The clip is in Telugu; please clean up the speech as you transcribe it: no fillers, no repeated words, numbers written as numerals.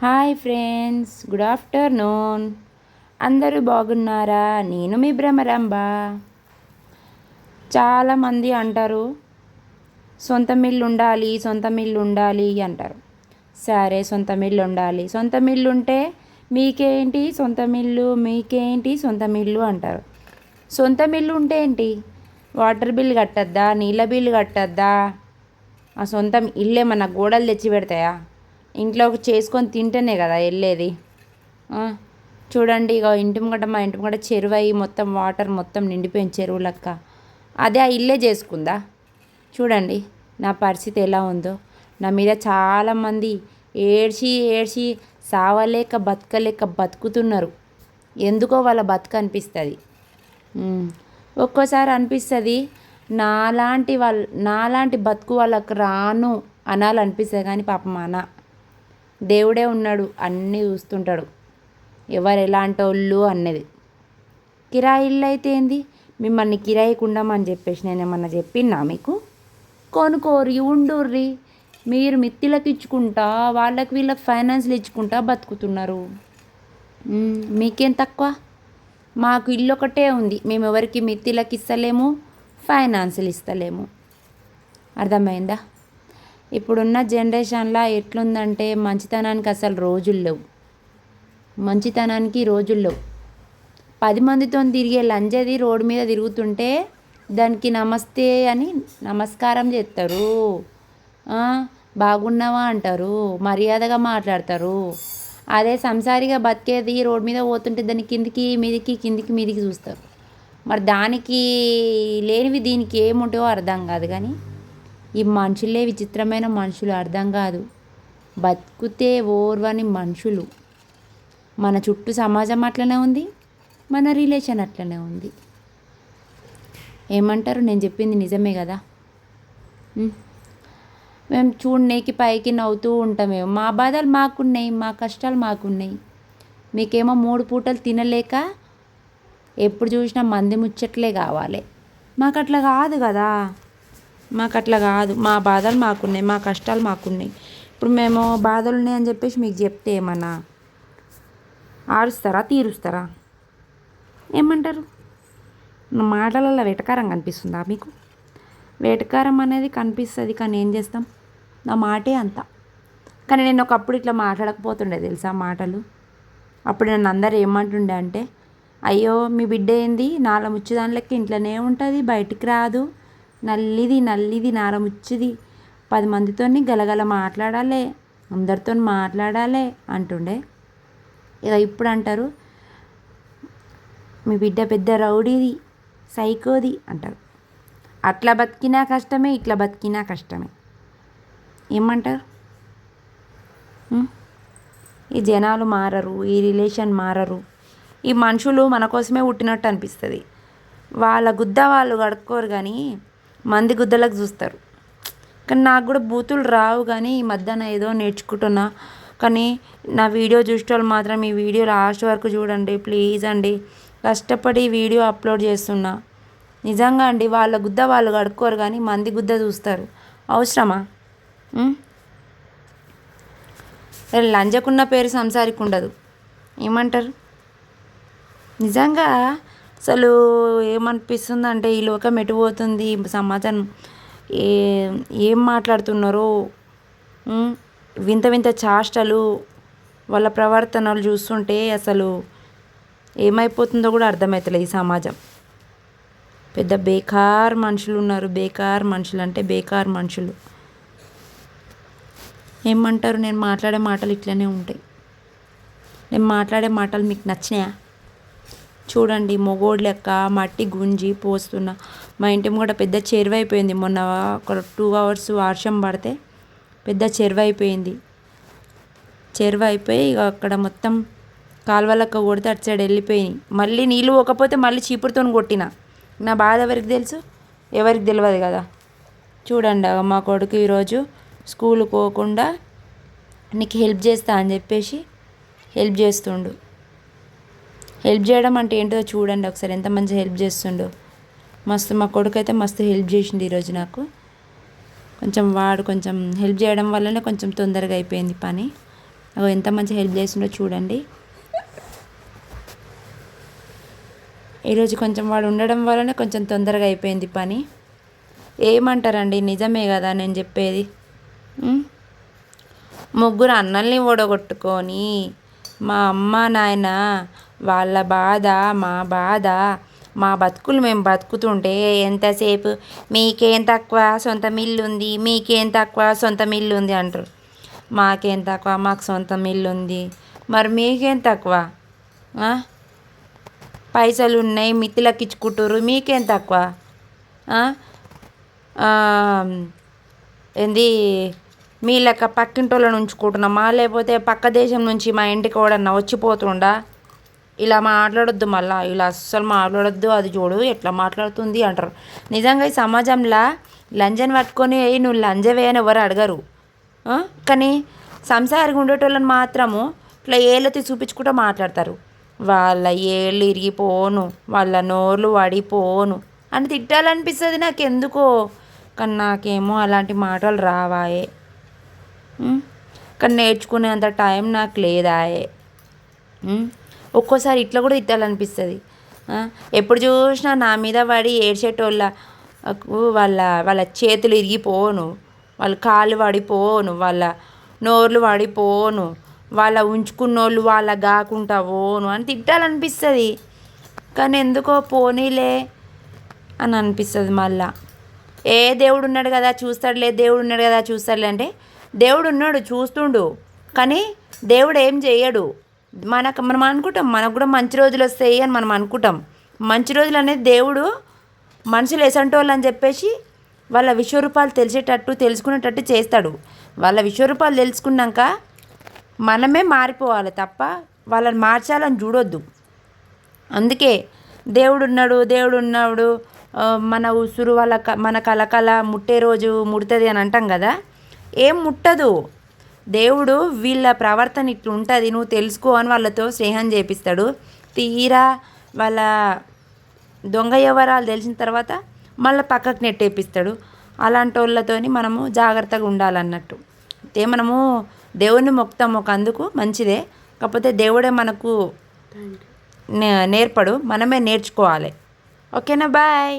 Hi friends, good afternoon. అందరూ బాగున్నారా? నేను మీ భ్రమరాంబ. చాలామంది అంటారు సొంత మిల్లు ఉండాలి, సొంత మిల్లు ఉండాలి అంటారు. సరే, సొంత మిల్లు ఉండాలి. సొంత మిల్లు ఉంటే మీకేంటి సొంత మిల్లు, మీకేంటి సొంత మిల్లు అంటారు. సొంత మిల్లు ఉంటే ఏంటి? వాటర్ బిల్ కట్టద్దా, నీళ్ళ బిల్లు కట్టద్దా? ఆ సొంతం ఇల్లేమన్నా గోడలు తెచ్చి పెడతాయా? ఇంట్లోకి చేసుకొని తింటేనే కదా వెళ్ళేది. చూడండి, ఇక మా ఇంటి ముంగట చెరువు అయ్యి మొత్తం వాటర్ మొత్తం నిండిపోయింది, చెరువు లెక్క. అదే ఆ ఇల్లే చేసుకుందా? చూడండి నా పరిస్థితి ఎలా ఉందో. నా మీద చాలామంది ఏడ్చి ఏడ్చి సావలేక బతకలేక బతుకుతున్నారు. ఎందుకో వాళ్ళ బతుకు అనిపిస్తుంది. ఒక్కోసారి అనిపిస్తుంది నాలాంటి బతుకు వాళ్ళకు రాను అనాలనిపిస్తుంది. కానీ పాపం దేవుడే ఉన్నాడు, అన్నీ చూస్తుంటాడు. ఎవరు ఎలాంటి వాళ్ళు అన్నది. కిరాయి ఇల్లు అయితే ఏంది? మిమ్మల్ని కిరాయికి ఉండమని చెప్పేసి నేను ఏమన్నా చెప్పినా మీకు? కొనుకోరి ఉండుర్రి. మీరు మిత్తిలకు ఇచ్చుకుంటా, వీళ్ళకి ఫైనాన్స్లు ఇచ్చుకుంటా బతుకుతున్నారు. మీకేం తక్కువ? మాకు ఇల్లు ఒకటే ఉంది. మేము ఎవరికి మిత్తిలకు ఇస్తలేము, ఫైనాన్సులు ఇస్తలేము. అర్థమైందా? ఇప్పుడున్న జనరేషన్లో ఎట్లుందంటే మంచితనానికి అసలు రోజులు లేవు. మంచితనానికి రోజులు లేవు. 10 మందితో తిరిగే లంజది రోడ్డు మీద తిరుగుతుంటే దానికి నమస్తే అని నమస్కారం చేస్తారు, బాగున్నావా అంటారు, మర్యాదగా మాట్లాడతారు. అదే సంసారిగా బతికేది రోడ్డు మీద పోతుంటే దాన్ని కిందికి మీదికి చూస్తారు. మరి దానికి లేనివి దీనికి ఏముంటాయో అర్థం కాదు. కానీ ఈ మనుషులే విచిత్రమైన మనుషులు, అర్థం కాదు. బతుకుతే ఓర్వని మనుషులు. మన చుట్టూ సమాజం అట్లనే ఉంది, మన రిలేషన్ అట్లనే ఉంది. ఏమంటారు? నేను చెప్పింది నిజమే కదా. మేము చూడనేకి పైకి నవ్వుతూ ఉంటామేమో. మా బాధలు మాకున్నాయి, మా కష్టాలు మాకున్నాయి. మీకేమో 3 పూటలు తినలేక ఎప్పుడు చూసినా మంది ముచ్చట్లే కావాలి. మాకు అట్లా కాదు కదా. మా బాధలు మాకున్నాయి, మా కష్టాలు మాకున్నాయి. ఇప్పుడు మేము బాధలు ఉన్నాయని చెప్పేసి మీకు చెప్తే ఏమన్నా ఆరుస్తారా, తీరుస్తారా? ఏమంటారు? నా మాటలలో వెటకారం కనిపిస్తుందా మీకు? వెటకారం అనేది కనిపిస్తుంది, కానీ ఏం చేస్తాం? నా మాటే అంత. కానీ నేను ఒకప్పుడు ఇట్లా మాట్లాడకపోతుండే తెలుసా మాటలు. అప్పుడు నన్ను అందరు ఏమంటుండే అంటే, అయ్యో మీ బిడ్డ ఏంది నాలముచ్చి లెక్క ఇంట్లోనే ఉంటుంది, బయటికి రాదు, నల్లిది నారముచ్చిది, 10 మందితో గలగల మాట్లాడాలి, అందరితో మాట్లాడాలి అంటుండే. ఇక ఇప్పుడు అంటారు మీ బిడ్డ పెద్ద రౌడీది, సైకోది అంటారు. అట్లా బతికినా కష్టమే, ఇట్లా బతికినా కష్టమే. ఏమంటారు? ఈ జనాలు మారరు, ఈ రిలేషన్ మారరు. ఈ మనుషులు మన కోసమే పుట్టినట్టు అనిపిస్తుంది. వాళ్ళ గుద్ద వాళ్ళు కడుక్కోరు, కానీ మంది గుద్దలకు చూస్తారు. కానీ నాకు కూడా బూతులు రావు, కానీ ఈ మధ్యన ఏదో నేర్చుకుంటున్నా. కానీ నా వీడియో చూసేవాళ్ళు మాత్రం ఈ వీడియో లాస్ట్ వరకు చూడండి ప్లీజ్ అండి. కష్టపడి వీడియో అప్లోడ్ చేస్తున్నా. నిజంగా అండి, వాళ్ళ గుద్ద వాళ్ళు కడుక్కోరు, కానీ మంది గుద్ద చూస్తారు. అవసరమా? లంజకున్న పేరు సంసారికి ఉండదు. ఏమంటారు? నిజంగా అసలు ఏమనిపిస్తుందంటే ఈ లోకం ఎటుపోతుంది, సమాజం ఏం మాట్లాడుతున్నారో, వింత వింత చేష్టలు, వాళ్ళ ప్రవర్తనలు చూస్తుంటే అసలు ఏమైపోతుందో కూడా అర్థమవుతలేదు ఈ సమాజం. పెద్ద బేకార్ మనుషులు ఉన్నారు. బేకార్ మనుషులు అంటే బేకార్ మనుషులు. ఏమంటారు? నేను మాట్లాడే మాటలు ఇట్లనే ఉంటాయి. నేను మాట్లాడే మాటలు మీకు నచ్చినాయా? చూడండి, మొగోడు లెక్క మట్టి గుంజి పోస్తున్నా. మా ఇంటి ముంగట పెద్ద చెరువు అయిపోయింది. మొన్న ఒక 2 hours వర్షం పడితే పెద్ద చెరువు అయిపోయింది. చెరువు అయిపోయి ఇక అక్కడ మొత్తం కాలువలక్క కొడితే అటు సైడ్ వెళ్ళిపోయినాయి. మళ్ళీ నీళ్ళు పోకపోతే మళ్ళీ చీపురుతో కొట్టిన. నా బాధ ఎవరికి తెలుసు? ఎవరికి తెలియదు కదా. చూడండి, మా కొడుకు ఈరోజు స్కూల్కి పోకుండా నీకు హెల్ప్ చేస్తా అని చెప్పేసి హెల్ప్ చేస్తుండు. హెల్ప్ చేయడం అంటే ఏంటో చూడండి ఒకసారి, ఎంత మంచిగా హెల్ప్ చేస్తుండో. మస్తు మా కొడుకు అయితే మస్తు హెల్ప్ చేసిండు ఈరోజు నాకు. కొంచెం హెల్ప్ చేయడం వల్లనే కొంచెం తొందరగా అయిపోయింది పని. అగో ఎంత మంచి హెల్ప్ చేస్తుండో చూడండి. ఈరోజు కొంచెం వాడు ఉండడం వల్లనే కొంచెం తొందరగా అయిపోయింది పని. ఏమంటారండి, నిజమే కదా నేను చెప్పేది. ముగ్గురు అన్నల్ని ఓడగొట్టుకొని మా అమ్మ నాయన వాళ్ళ బాధ మా బాధ, మా బతుకులు మేము బతుకుతుంటే ఎంతసేపు మీకేం తక్కువ సొంత మిల్లు ఉంది, మీకేం తక్కువ సొంత మిల్లు ఉంది అంటారు. మాకేం తక్కువ, మాకు సొంత మిల్లు ఉంది. మరి మీకేం తక్కువ? పైసలు ఉన్నాయి, మిత్తిలకి ఇచ్చుకుంటారు, మీకేం తక్కువ? ఏంది మీ లెక్క పక్కింటోళ్ళని ఉంచుకుంటున్నామా, లేకపోతే పక్క దేశం నుంచి మా ఇంటికి ఎవడన్నా వచ్చిపోతుండా? ఇలా మాట్లాడొద్దు, మళ్ళా ఇలా అస్సలు మాట్లాడొద్దు. అది చూడు ఎట్లా మాట్లాడుతుంది అంటారు. నిజంగా ఈ సమాజంలో లంజని పట్టుకొని నువ్వు లంజవే అని ఎవరు అడగరు. కానీ సంసారిగా ఉండేటోళ్ళని మాత్రము ఇట్లా ఏళ్ళతో చూపించుకుంటూ మాట్లాడతారు. వాళ్ళ ఏళ్ళు ఇరిగిపోను, వాళ్ళ నోర్లు వడిపోను అని తిట్టాలనిపిస్తుంది నాకు ఎందుకో. కానీ నాకేమో అలాంటి మాటలు రావాయే. కానీ నేర్చుకునేంత టైం నాకు లేదాయే. ఒక్కోసారి ఇట్లా కూడా తిట్టాలనిపిస్తుంది. ఎప్పుడు చూసినా నా మీద పడి ఏడ్చేటోళ్ళకు వాళ్ళ చేతులు ఇరిగిపోను, వాళ్ళ కాళ్ళు పడిపోను, వాళ్ళ నోర్లు పడిపోను, వాళ్ళ ఉంచుకున్నోళ్ళు వాళ్ళ కాకుండా పోను అని తిట్టాలనిపిస్తుంది. కానీ ఎందుకో పోనీలే అని అనిపిస్తుంది మళ్ళా. దేవుడు ఉన్నాడు కదా చూస్తాడులే, దేవుడు ఉన్నాడు కదా చూస్తాడులే అంటే దేవుడు ఉన్నాడు చూస్తుండు, కానీ దేవుడు ఏం చేయడు. మనం అనుకుంటాం మనకు కూడా మంచి రోజులు వస్తాయి అని మనం అనుకుంటాం. మంచి రోజులు అనేది దేవుడు మనుషులు ఎసంటోళ్ళు అని చెప్పేసి వాళ్ళ విశ్వరూపాలు తెలుసుకునేటట్టు చేస్తాడు. వాళ్ళ విశ్వరూపాలు తెలుసుకున్నాక మనమే మారిపోవాలి తప్ప వాళ్ళని మార్చాలని చూడొద్దు. అందుకే దేవుడు ఉన్నాడు మన ఉసురు మన కలకల ముట్టే రోజు ముడుతుంది అని అంటాం కదా. ఏం ముట్టదు. దేవుడు వీళ్ళ ప్రవర్తన ఇట్లా ఉంటుంది నువ్వు తెలుసుకో అని వాళ్ళతో స్నేహం చేపిస్తాడు. తీరా వాళ్ళ దొంగ వ్యవహారాలు తెలిసిన తర్వాత మళ్ళీ పక్కకు నెట్టేపిస్తాడు. అలాంటి వాళ్ళతోని మనము జాగ్రత్తగా ఉండాలన్నట్టు. అయితే మనము దేవుడిని మొక్కుతాము ఒక అందుకు మంచిదే. కాకపోతే దేవుడే మనకు నేర్పడు, మనమే నేర్చుకోవాలి. ఓకేనా, బాయ్.